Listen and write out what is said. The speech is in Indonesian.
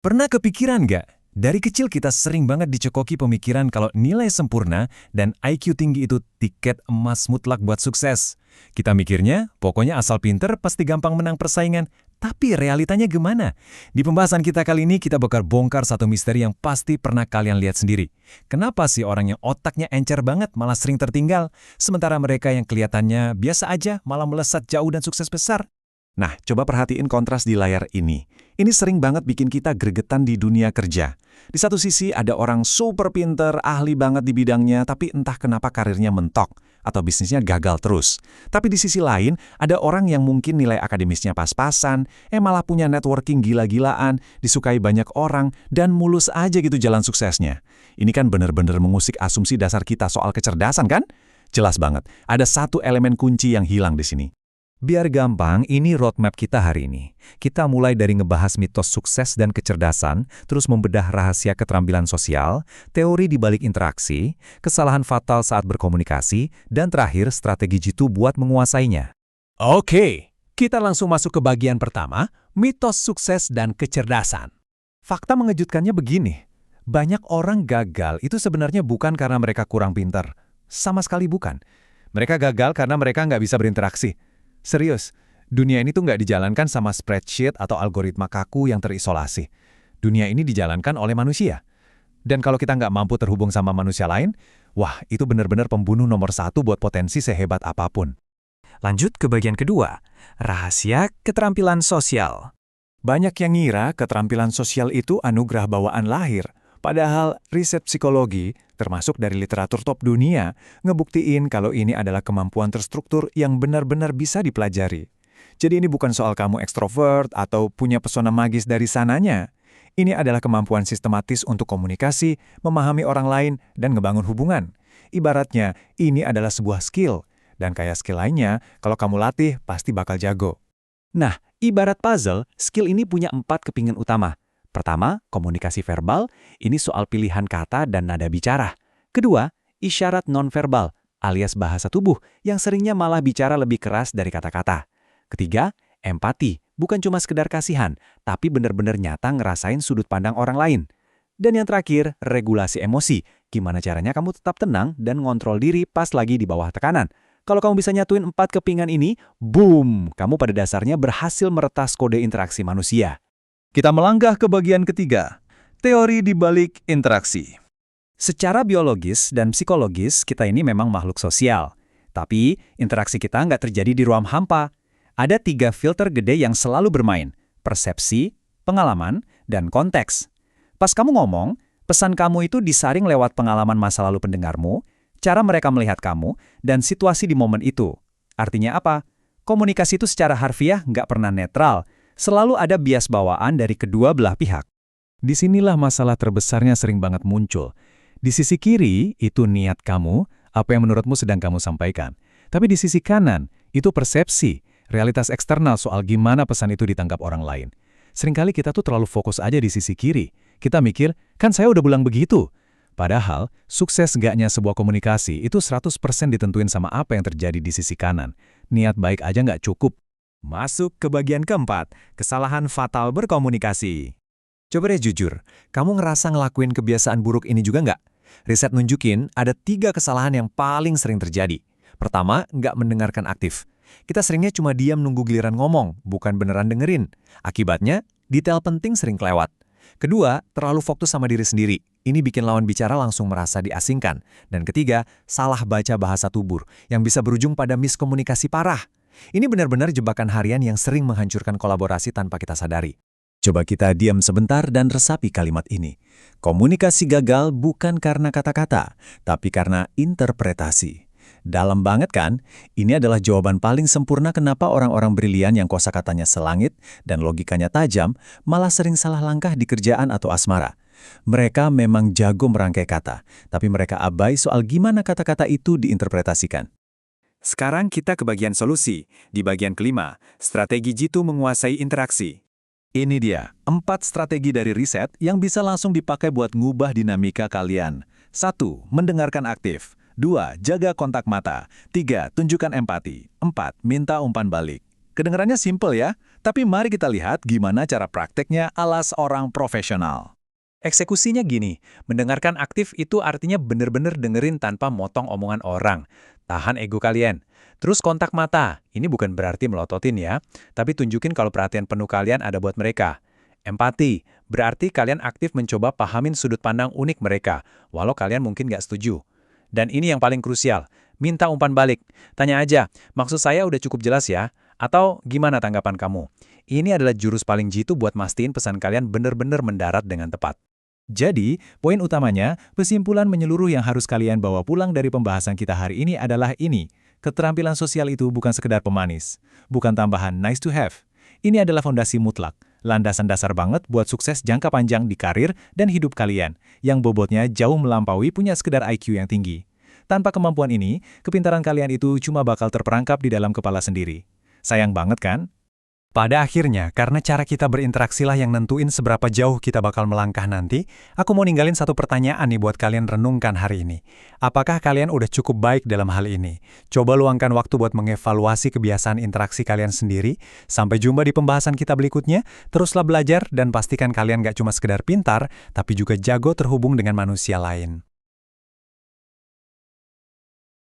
Pernah kepikiran nggak? Dari kecil kita sering banget dicekoki pemikiran kalau nilai sempurna dan IQ tinggi itu tiket emas mutlak buat sukses. Kita mikirnya, pokoknya asal pinter pasti gampang menang persaingan. Tapi realitanya gimana? Di pembahasan kita kali ini kita bakal bongkar satu misteri yang pasti pernah kalian lihat sendiri. Kenapa sih orang yang otaknya encer banget malah sering tertinggal, sementara mereka yang kelihatannya biasa aja malah melesat jauh dan sukses besar? Nah, coba perhatiin kontras di layar ini. Ini sering banget bikin kita gregetan di dunia kerja. Di satu sisi ada orang super pinter, ahli banget di bidangnya, tapi entah kenapa karirnya mentok atau bisnisnya gagal terus. Tapi di sisi lain, ada orang yang mungkin nilai akademisnya pas-pasan, malah punya networking gila-gilaan, disukai banyak orang, dan mulus aja gitu jalan suksesnya. Ini kan bener-bener mengusik asumsi dasar kita soal kecerdasan kan? Jelas banget, ada satu elemen kunci yang hilang di sini. Biar gampang, ini roadmap kita hari ini. Kita mulai dari ngebahas mitos sukses dan kecerdasan, terus membedah rahasia keterampilan sosial, teori di balik interaksi, kesalahan fatal saat berkomunikasi, dan terakhir strategi jitu buat menguasainya. Oke, kita langsung masuk ke bagian pertama, mitos sukses dan kecerdasan. Fakta mengejutkannya begini, banyak orang gagal itu sebenarnya bukan karena mereka kurang pintar. Sama sekali bukan. Mereka gagal karena mereka nggak bisa berinteraksi. Serius, dunia ini tuh nggak dijalankan sama spreadsheet atau algoritma kaku yang terisolasi. Dunia ini dijalankan oleh manusia. Dan kalau kita nggak mampu terhubung sama manusia lain, wah itu benar-benar pembunuh nomor satu buat potensi sehebat apapun. Lanjut ke bagian kedua, rahasia keterampilan sosial. Banyak yang ngira keterampilan sosial itu anugerah bawaan lahir. Padahal riset psikologi, termasuk dari literatur top dunia, ngebuktiin kalau ini adalah kemampuan terstruktur yang benar-benar bisa dipelajari. Jadi ini bukan soal kamu ekstrovert atau punya pesona magis dari sananya. Ini adalah kemampuan sistematis untuk komunikasi, memahami orang lain, dan ngebangun hubungan. Ibaratnya, ini adalah sebuah skill. Dan kayak skill lainnya, kalau kamu latih, pasti bakal jago. Nah, ibarat puzzle, skill ini punya 4 kepingan utama. Pertama, komunikasi verbal, ini soal pilihan kata dan nada bicara. Kedua, isyarat nonverbal, alias bahasa tubuh, yang seringnya malah bicara lebih keras dari kata-kata. Ketiga, empati, bukan cuma sekedar kasihan, tapi benar-benar nyata ngerasain sudut pandang orang lain. Dan yang terakhir, regulasi emosi, gimana caranya kamu tetap tenang dan ngontrol diri pas lagi di bawah tekanan. Kalau kamu bisa nyatuin 4 kepingan ini, boom, kamu pada dasarnya berhasil meretas kode interaksi manusia. Kita melangkah ke bagian ketiga, teori di balik interaksi. Secara biologis dan psikologis, kita ini memang makhluk sosial. Tapi, interaksi kita nggak terjadi di ruang hampa. Ada 3 filter gede yang selalu bermain, persepsi, pengalaman, dan konteks. Pas kamu ngomong, pesan kamu itu disaring lewat pengalaman masa lalu pendengarmu, cara mereka melihat kamu, dan situasi di momen itu. Artinya apa? Komunikasi itu secara harfiah nggak pernah netral, selalu ada bias bawaan dari kedua belah pihak. Disinilah masalah terbesarnya sering banget muncul. Di sisi kiri, itu niat kamu, apa yang menurutmu sedang kamu sampaikan. Tapi di sisi kanan, itu persepsi, realitas eksternal soal gimana pesan itu ditangkap orang lain. Seringkali kita tuh terlalu fokus aja di sisi kiri. Kita mikir, kan saya udah bilang begitu. Padahal, sukses enggaknya sebuah komunikasi itu 100% ditentuin sama apa yang terjadi di sisi kanan. Niat baik aja nggak cukup. Masuk ke bagian keempat, kesalahan fatal berkomunikasi. Coba deh jujur, kamu ngerasa ngelakuin kebiasaan buruk ini juga nggak? Riset nunjukin ada 3 kesalahan yang paling sering terjadi. Pertama, nggak mendengarkan aktif. Kita seringnya cuma diam nunggu giliran ngomong, bukan beneran dengerin. Akibatnya, detail penting sering kelewat. Kedua, terlalu fokus sama diri sendiri. Ini bikin lawan bicara langsung merasa diasingkan. Dan ketiga, salah baca bahasa tubuh, yang bisa berujung pada miskomunikasi parah. Ini benar-benar jebakan harian yang sering menghancurkan kolaborasi tanpa kita sadari. Coba kita diam sebentar dan resapi kalimat ini. Komunikasi gagal bukan karena kata-kata, tapi karena interpretasi. Dalam banget kan? Ini adalah jawaban paling sempurna kenapa orang-orang brilian yang kosakatanya selangit dan logikanya tajam malah sering salah langkah di kerjaan atau asmara. Mereka memang jago merangkai kata, tapi mereka abai soal gimana kata-kata itu diinterpretasikan. Sekarang kita ke bagian solusi. Di bagian kelima, strategi jitu menguasai interaksi. Ini dia, 4 strategi dari riset yang bisa langsung dipakai buat ngubah dinamika kalian. 1. Mendengarkan aktif. 2. Jaga kontak mata. 3. Tunjukkan empati. 4. Minta umpan balik. Kedengarannya simple ya, tapi mari kita lihat gimana cara prakteknya ala seorang profesional. Eksekusinya gini, mendengarkan aktif itu artinya bener-bener dengerin tanpa motong omongan orang. Tahan ego kalian. Terus kontak mata, ini bukan berarti melototin ya, tapi tunjukin kalau perhatian penuh kalian ada buat mereka. Empati, berarti kalian aktif mencoba pahamin sudut pandang unik mereka, walau kalian mungkin nggak setuju. Dan ini yang paling krusial, minta umpan balik. Tanya aja, maksud saya udah cukup jelas ya? Atau gimana tanggapan kamu? Ini adalah jurus paling jitu buat mastiin pesan kalian bener-bener mendarat dengan tepat. Jadi, poin utamanya, kesimpulan menyeluruh yang harus kalian bawa pulang dari pembahasan kita hari ini adalah ini. Keterampilan sosial itu bukan sekedar pemanis, bukan tambahan nice to have. Ini adalah fondasi mutlak, landasan dasar banget buat sukses jangka panjang di karir dan hidup kalian, yang bobotnya jauh melampaui punya sekedar IQ yang tinggi. Tanpa kemampuan ini, kepintaran kalian itu cuma bakal terperangkap di dalam kepala sendiri. Sayang banget kan? Pada akhirnya, karena cara kita berinteraksilah yang nentuin seberapa jauh kita bakal melangkah nanti, aku mau ninggalin satu pertanyaan nih buat kalian renungkan hari ini. Apakah kalian udah cukup baik dalam hal ini? Coba luangkan waktu buat mengevaluasi kebiasaan interaksi kalian sendiri. Sampai jumpa di pembahasan kita berikutnya. Teruslah belajar dan pastikan kalian gak cuma sekedar pintar, tapi juga jago terhubung dengan manusia lain.